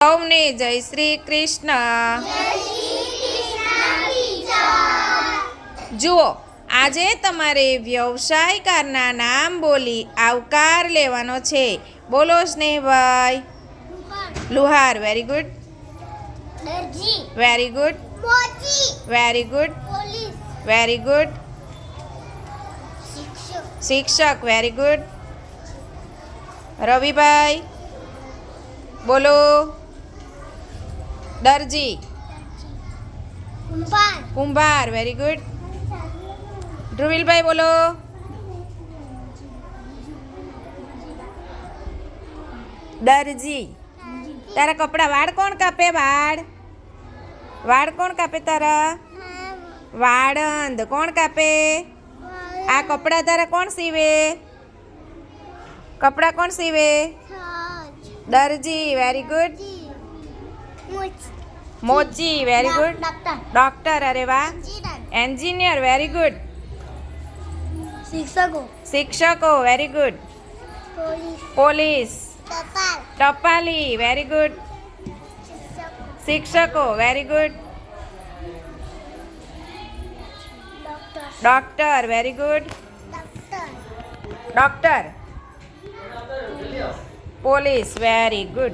સૌને જય શ્રી કૃષ્ણ। જુઓ, આજે તમારે વ્યવસાયકારના નામ બોલી આવકાર લેવાનો છે। બોલો સ્નેહભાઈ। લુહાર, very good, very good, very good, very good. શિક્ષક, વેરી ગુડ। રવિભાઈ બોલો। દરજી, કુંભાર, વેરી ગુડ। ધ્રુવીલભાઈ બોલો। દરજી, તારા કપડા વાળ કોણ કાપે? વાળ કોણ કાપે તારા? વાળંદ કોણ કાપે? આ કપડા તારા કોણ સીવે? કપડા કોણ સીવે? દરજી, વેરી ગુડ। મોચી, વેરી ગુડ। ડોક્ટર, અરે વાહ। Engineer, very good. શિક્ષકો, વેરી ગુડ। પોલીસ, ટપાલી, વેરી ગુડ। શિક્ષકો, very good. Doctor, very good. Doctor, police, very good.